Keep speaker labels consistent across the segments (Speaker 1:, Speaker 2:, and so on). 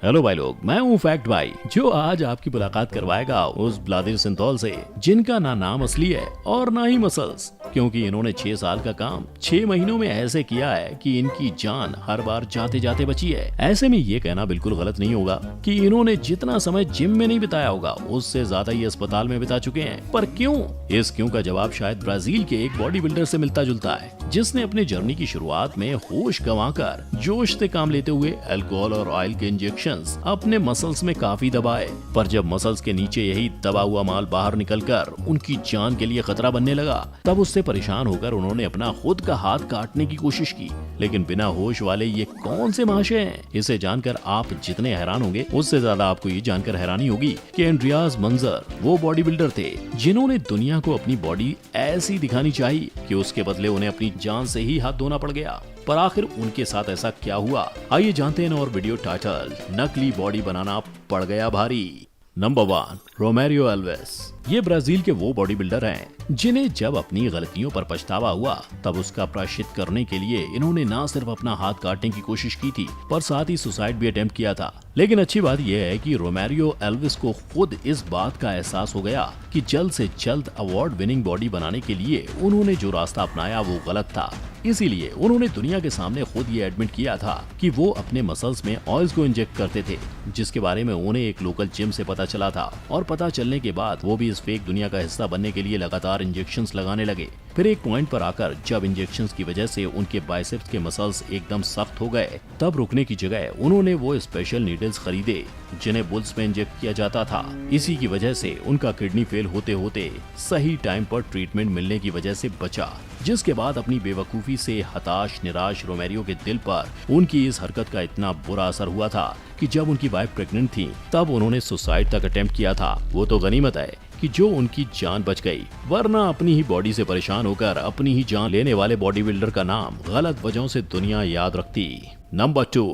Speaker 1: Hello भाई लोग, मैं हूँ फैक्ट भाई, जो आज आपकी मुलाकात करवाएगा उस ब्लादिर सिंथौल से जिनका ना नाम असली है और ना ही मसल्स, क्योंकि इन्होंने 6 साल का काम 6 महीनों में ऐसे किया है कि इनकी जान हर बार जाते जाते बची है। ऐसे में ये कहना बिल्कुल गलत नहीं होगा कि इन्होंने जितना समय जिम में नहीं बिताया होगा उससे ज्यादा ही अस्पताल में बिता चुके हैं। पर क्यों? इस क्यों का जवाब शायद ब्राजील के एक बॉडी बिल्डर से मिलता जुलता है, जिसने अपनी जर्नी की शुरुआत में होश गंवाकर जोश से काम लेते हुए अल्कोहल और ऑयल के इंजेक्शंस अपने मसल्स में काफी दबाए। पर जब मसल्स के नीचे यही दबा हुआ माल बाहर निकलकर उनकी जान के लिए खतरा बनने लगा, तब उससे परेशान होकर उन्होंने अपना खुद का हाथ काटने की कोशिश की। लेकिन बिना होश वाले ये कौन से महाशय हैं? इसे जानकर आप जितने हैरान होंगे उससे ज्यादा आपको ये जानकर हैरानी होगी कि एंड्रियास मंजर वो बॉडी बिल्डर थे जिन्होंने दुनिया को अपनी बॉडी ऐसी दिखानी चाहिए कि उसके बदले उन्हें अपनी जान से ही हाथ धोना पड़ गया। पर आखिर उनके साथ ऐसा क्या हुआ, आइए जानते हैं और वीडियो टाइटल नकली बॉडी बनाना पड़ गया भारी। Number 1, Romario Alves. ये ब्राजील के वो बॉडी बिल्डर हैं जिन्हें जब अपनी गलतियों पर पछतावा हुआ तब उसका प्रायश्चित करने के लिए इन्होंने न सिर्फ अपना हाथ काटने की कोशिश की थी पर साथ ही सुसाइड भी अटेम्प्ट किया था। लेकिन अच्छी बात यह है कि रोमेरियो एल्वेस को खुद इस बात का एहसास हो गया कि जल्द से जल्द अवार्ड विनिंग बॉडी बनाने के लिए उन्होंने जो रास्ता अपनाया वो गलत था। इसीलिए उन्होंने दुनिया के सामने खुद ये एडमिट किया था कि वो अपने मसल्स में ऑयल्स को इंजेक्ट करते थे, जिसके बारे में उन्हें एक लोकल जिम से पता चला था। और पता चलने के बाद वो भी इस फेक दुनिया का हिस्सा बनने के लिए लगातार इंजेक्शंस लगाने लगे। फिर एक पॉइंट पर आकर जब इंजेक्शंस की वजह से उनके बाइसेप्स के मसल्स एकदम सख्त हो गए, तब रुकने की जगह उन्होंने वो स्पेशल नीडल्स खरीदे जिन्हें बुल्स में इंजेक्ट किया जाता था। इसी की वजह से उनका किडनी फेल होते होते सही टाइम पर ट्रीटमेंट मिलने की वजह से बचा, जिसके बाद अपनी बेवकूफी से हताश निराश रोमेरियो के दिल पर उनकी इस हरकत का इतना बुरा असर हुआ था कि जब उनकी वाइफ प्रेग्नेंट थी तब उन्होंने सुसाइड तक अटेम्प्ट किया था। वो तो गनीमत है कि जो उनकी जान बच गई, वरना अपनी ही बॉडी से परेशान होकर अपनी ही जान लेने वाले बॉडी बिल्डर का नाम गलत वजहों से दुनिया याद रखती। Number 2,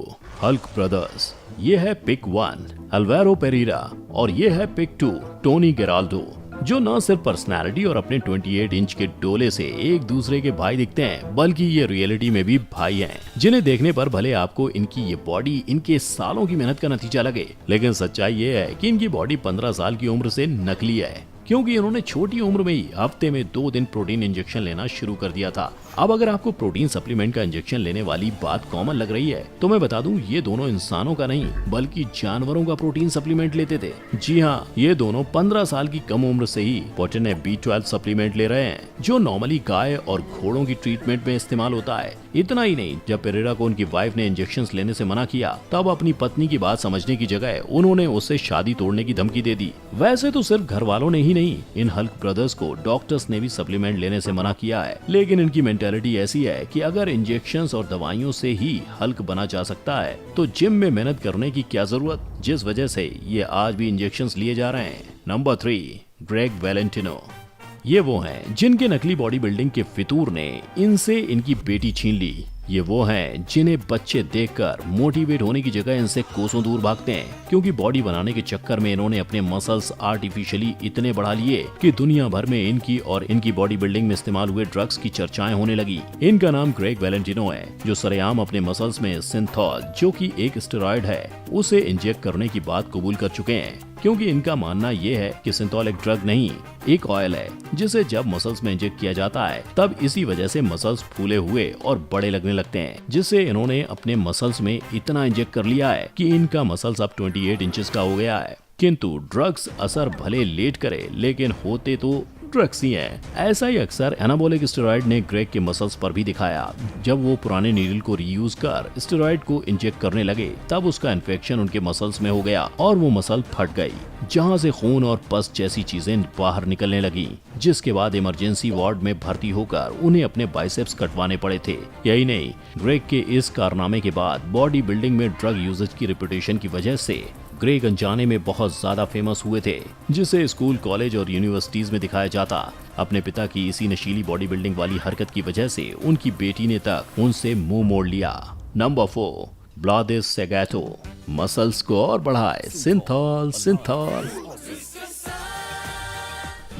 Speaker 1: Hulk brothers. ये है पिक 1 अल्वारो पेरेरा और ये है पिक 2 टोनी गेराल्डो, जो न सिर्फ पर्सनालिटी और अपने 28 इंच के डोले से एक दूसरे के भाई दिखते हैं, बल्कि ये रियलिटी में भी भाई हैं, जिन्हें देखने पर भले आपको इनकी ये बॉडी इनके सालों की मेहनत का नतीजा लगे, लेकिन सच्चाई ये है कि इनकी बॉडी 15 साल की उम्र से नकली है, क्योंकि इन्होंने छोटी उम्र में ही हफ्ते में 2 दिन प्रोटीन इंजेक्शन लेना शुरू कर दिया था। अब अगर आपको प्रोटीन सप्लीमेंट का इंजेक्शन लेने वाली बात कॉमन लग रही है, तो मैं बता दूं ये दोनों इंसानों का नहीं बल्कि जानवरों का प्रोटीन सप्लीमेंट लेते थे। जी हाँ, ये दोनों 15 साल की कम उम्र से ही पोटेने B12 सप्लीमेंट ले रहे हैं, जो नॉर्मली गाय और घोड़ों की ट्रीटमेंट में इस्तेमाल होता है। इतना ही नहीं, जब पेरेरा को उनकी वाइफ ने इंजेक्शन लेने से मना किया, तब अपनी पत्नी की बात समझने की जगह उन्होंने उससे शादी तोड़ने की धमकी दे दी। वैसे तो सिर्फ घर वालों ने ही नहीं, इन हल्क ब्रदर्स को डॉक्टर्स ने भी सप्लीमेंट लेने से मना किया है, लेकिन इनकी मेंटालिटी ऐसी है कि अगर इंजेक्शंस और दवाइयों से ही हल्क बना जा सकता है तो जिम में मेहनत करने की क्या जरूरत, जिस वजह से ये आज भी इंजेक्शंस लिए जा रहे हैं। Number 3, Greg Valentino. ये वो हैं जिनके नकली बॉडी बिल्डिंग के फितूर ने इनसे इनकी बेटी छीन ली। ये वो हैं जिन्हें बच्चे देखकर मोटिवेट होने की जगह इनसे कोसों दूर भागते हैं, क्योंकि बॉडी बनाने के चक्कर में इन्होंने अपने मसल्स आर्टिफिशियली इतने बढ़ा लिए कि दुनिया भर में इनकी और इनकी बॉडी बिल्डिंग में इस्तेमाल हुए ड्रग्स की चर्चाएं होने लगी। इनका नाम ग्रेग वैलेंटिनो है, जो सरेआम अपने मसल्स में सिंथॉल, जो कि एक स्टेरॉइड है, उसे इंजेक्ट करने की बात कबूल कर चुके हैं, क्योंकि इनका मानना ये है कि सिंथॉल एक ड्रग नहीं, एक ऑयल है, जिसे जब मसल्स में इंजेक्ट किया जाता है तब इसी वजह से मसल्स फूले हुए और बड़े लगने लगते हैं, जिससे इन्होंने अपने मसल्स में इतना इंजेक्ट कर लिया है कि इनका मसल्स अब 28 इंचेस का हो गया है। किंतु ड्रग्स असर भले लेट करे, लेकिन होते तो ड्रग्स ही हैं। ऐसा ही अक्सर एनाबॉलिक स्टेरॉइड ने ग्रेग के मसल्स पर भी दिखाया। जब वो पुराने नीडल को रीयूज कर स्टेरॉइड को इंजेक्ट करने लगे, तब उसका इन्फेक्शन उनके मसल्स में हो गया और वो मसल फट गई, जहां से खून और पस जैसी चीजें बाहर निकलने लगी, जिसके बाद इमरजेंसी वार्ड में भर्ती होकर उन्हें अपने बाइसेप्स कटवाने पड़े थे। यही नहीं, ग्रेग के इस कारनामे के बाद बॉडी बिल्डिंग में ड्रग यूजेज की रेपुटेशन की वजह से ग्रेग अनजाने में बहुत ज्यादा फेमस हुए थे, जिसे स्कूल, कॉलेज और यूनिवर्सिटीज में दिखाया जाता। अपने पिता की इसी नशीली बॉडी बिल्डिंग वाली हरकत की वजह से उनकी बेटी ने तक उनसे मुंह मोड़ लिया। नंबर 4, ब्लादिर सेगैटो। मसल्स को और बढ़ाए सिंथॉल सिंथॉल।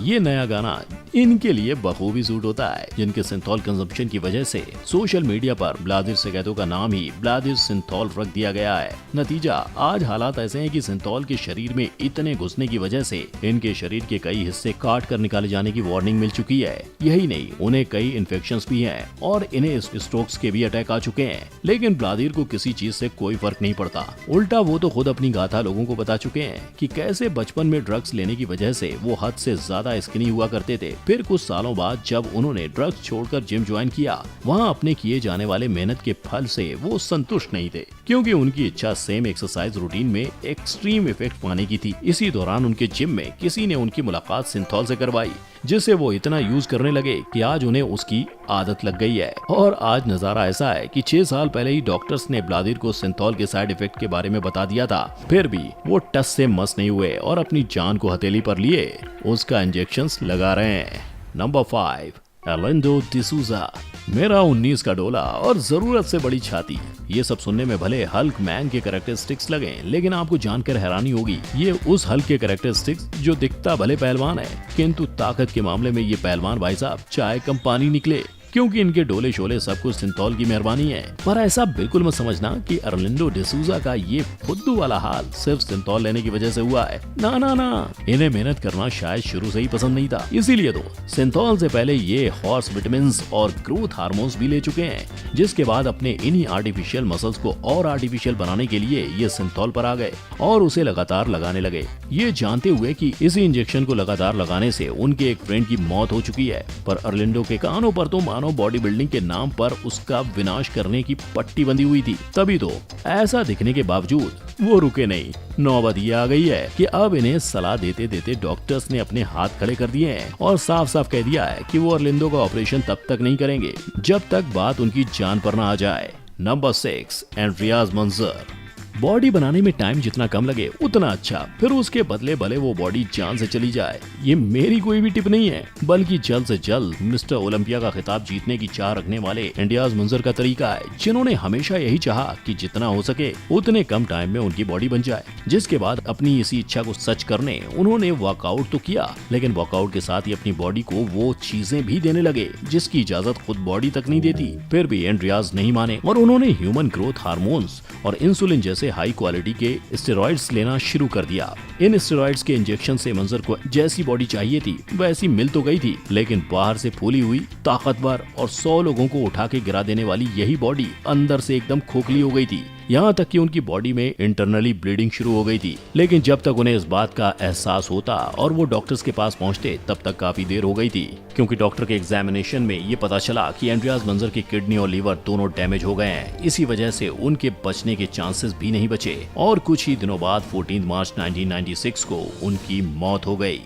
Speaker 1: ये नया गाना इनके लिए बखूबी सूट होता है, जिनके सिंथॉल कंजम्पशन की वजह से सोशल मीडिया पर व्लादिर सिगरेटों का नाम ही व्लादिर सिंथॉल रख दिया गया है। नतीजा, आज हालात ऐसे हैं कि सिंथॉल के शरीर में इतने घुसने की वजह से इनके शरीर के कई हिस्से काट कर निकाले जाने की वार्निंग मिल चुकी है। यही नहीं, उन्हें कई इन्फेक्शंस भी हैं और इन्हें स्ट्रोक्स के भी अटैक आ चुके हैं। लेकिन व्लादिर को किसी चीज से कोई फर्क नहीं पड़ता। उल्टा वो तो खुद अपनी गाथा लोगों को बता चुके हैं कि कैसे बचपन में ड्रग्स लेने की वजह से वो हद से ज्यादा स्किनी हुआ करते थे। फिर कुछ सालों बाद जब उन्होंने ड्रग्स छोड़कर जिम ज्वाइन किया, वहाँ अपने किए जाने वाले मेहनत के फल से वो संतुष्ट नहीं थे, क्योंकि उनकी इच्छा सेम एक्सरसाइज रूटीन में एक्सट्रीम इफेक्ट पाने की थी। इसी दौरान उनके जिम में किसी ने उनकी मुलाकात सिंथॉल से करवाई, जिसे वो इतना यूज करने लगे कि आज उन्हें उसकी आदत लग गई है। और आज नजारा ऐसा है कि 6 साल पहले ही डॉक्टर्स ने व्लादिर को सिंथॉल के साइड इफेक्ट के बारे में बता दिया था, फिर भी वो टस से मस नहीं हुए और अपनी जान को हथेली पर लिए उसका इंजेक्शंस लगा रहे हैं। नंबर 5, अर्लिंडो डिसूजा। मेरा 19 का डोला और जरूरत से बड़ी छाती, ये सब सुनने में भले हल्क मैन के कैरेक्टरिस्टिक्स लगे, लेकिन आपको जानकर हैरानी होगी, ये उस हल्क के कैरेक्टरिस्टिक्स जो दिखता भले पहलवान है, किंतु ताकत के मामले में ये पहलवान भाई साहब चाय कम पानी निकले, क्योंकि इनके डोले शोले सब कुछ सिंथॉल की मेहरबानी है। पर ऐसा बिल्कुल मत समझना कि अर्लिंडो डिसूजा का ये फुद्दू वाला हाल सिर्फ सिंथॉल लेने की वजह से हुआ है। ना ना ना, इन्हें मेहनत करना शायद शुरू से ही पसंद नहीं था, इसीलिए तो सिंथॉल से पहले ये हॉर्स विटामिन और ग्रोथ हार्मोन्स भी ले चुके हैं, जिसके बाद अपने इन्हीं आर्टिफिशियल मसल्स को और आर्टिफिशियल बनाने के लिए ये सिंथॉल पर आ गए और उसे लगातार लगाने लगे, ये जानते हुए कि इसी इंजेक्शन को लगातार लगाने से उनके एक फ्रेंड की मौत हो चुकी है। पर अर्लिंडो के कानों पर तो बॉडी बिल्डिंग के नाम पर उसका विनाश करने की पट्टी बंधी हुई थी, तभी तो ऐसा दिखने के बावजूद वो रुके नहीं। नौबत ये आ गई है कि अब इन्हें सलाह देते देते डॉक्टर्स ने अपने हाथ खड़े कर दिए हैं और साफ साफ कह दिया है कि वो अर्लिंडो का ऑपरेशन तब तक नहीं करेंगे जब तक बात उनकी जान पर ना आ जाए। नंबर 6, एंड्रियाज मंजर। बॉडी बनाने में टाइम जितना कम लगे उतना अच्छा, फिर उसके बदले भले वो बॉडी जान से चली जाए। ये मेरी कोई भी टिप नहीं है, बल्कि जल्द से जल्द मिस्टर ओलंपिया का खिताब जीतने की चाह रखने वाले एंड्रियाज मंजर का तरीका है, जिन्होंने हमेशा यही चाहा कि जितना हो सके उतने कम टाइम में उनकी बॉडी बन जाए। जिसके बाद अपनी इसी इच्छा को सच करने उन्होंने वर्कआउट तो किया, लेकिन वर्कआउट के साथ ही अपनी बॉडी को वो चीजें भी देने लगे जिसकी इजाजत खुद बॉडी तक नहीं देती। फिर भी एंड्रियाज नहीं माने और उन्होंने ह्यूमन ग्रोथ हार्मोन्स और इंसुलिन जैसे हाई क्वालिटी के स्टेरॉइड्स लेना शुरू कर दिया। इन स्टेरॉइड्स के इंजेक्शन से मंजर को जैसी बॉडी चाहिए थी वैसी मिल तो गई थी, लेकिन बाहर से फूली हुई, ताकतवर और 100 लोगों को उठा के गिरा देने वाली यही बॉडी अंदर से एकदम खोखली हो गई थी। यहाँ तक कि उनकी बॉडी में इंटरनली ब्लीडिंग शुरू हो गई थी। लेकिन जब तक उन्हें इस बात का एहसास होता और वो डॉक्टर्स के पास पहुँचते तब तक काफी देर हो गई थी, क्योंकि डॉक्टर के एग्जामिनेशन में ये पता चला कि एंड्रियाज मंजर की किडनी और लीवर दोनों डैमेज हो गए हैं। इसी वजह से उनके बचने के चांसेस भी नहीं बचे और कुछ ही दिनों बाद 14 मार्च 1996 को उनकी मौत हो गई।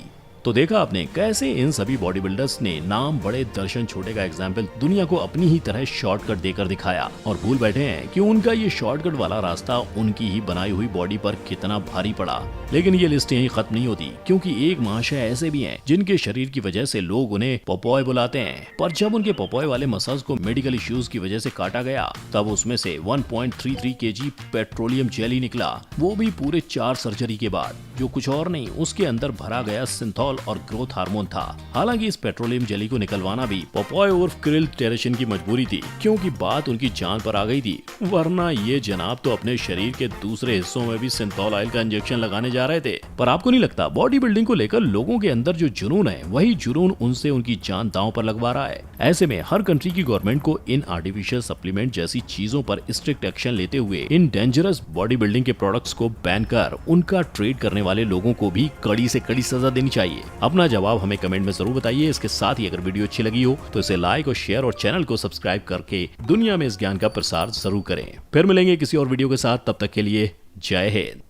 Speaker 1: तो देखा आपने कैसे इन सभी बॉडी बिल्डर्स ने नाम बड़े दर्शन छोटे का एग्जाम्पल दुनिया को अपनी ही तरह शॉर्टकट देकर दिखाया और भूल बैठे हैं कि उनका ये शॉर्टकट वाला रास्ता उनकी ही बनाई हुई बॉडी पर कितना भारी पड़ा। लेकिन ये लिस्ट यहीं खत्म नहीं होती, क्योंकि एक महाशय ऐसे भी हैं जिनके शरीर की वजह से लोग उन्हें पॉपॉय बुलाते हैं, पर जब उनके पॉपॉय वाले मसल्स को मेडिकल इश्यूज की वजह से काटा गया तब उसमें से 1.33 kg पेट्रोलियम जेली निकला, वो भी पूरे 4 सर्जरी के बाद, जो कुछ और नहीं उसके अंदर भरा गया सिंथॉल और ग्रोथ हार्मोन था। हालांकि इस पेट्रोलियम जेली को निकलवाना भी पॉपॉय उर्फ क्रिल टेरेशन की मजबूरी थी, क्योंकि बात उनकी जान पर आ गई थी, वरना ये जनाब तो अपने शरीर के दूसरे हिस्सों में भी सिंथॉल ऑयल का इंजेक्शन लगाने जा रहे थे। पर आपको नहीं लगता बॉडी बिल्डिंग को लेकर लोगों के अंदर जो जुनून है वही जुनून उनसे उनकी जान दांव पर लगवा रहा है। ऐसे में हर कंट्री की गवर्नमेंट को इन आर्टिफिशियल सप्लीमेंट जैसी चीजों पर स्ट्रिक्ट एक्शन लेते हुए इन डेंजरस बॉडी बिल्डिंग के प्रोडक्ट्स को बैन कर उनका ट्रेड करने वाले लोगों को भी कड़ी से कड़ी सजा देनी चाहिए। अपना जवाब हमें कमेंट में जरूर बताइए। इसके साथ ही अगर वीडियो अच्छी लगी हो तो इसे लाइक और शेयर और चैनल को सब्सक्राइब करके दुनिया में इस ज्ञान का प्रसार जरूर करें। फिर मिलेंगे किसी और वीडियो के साथ, तब तक के लिए जय हिंद।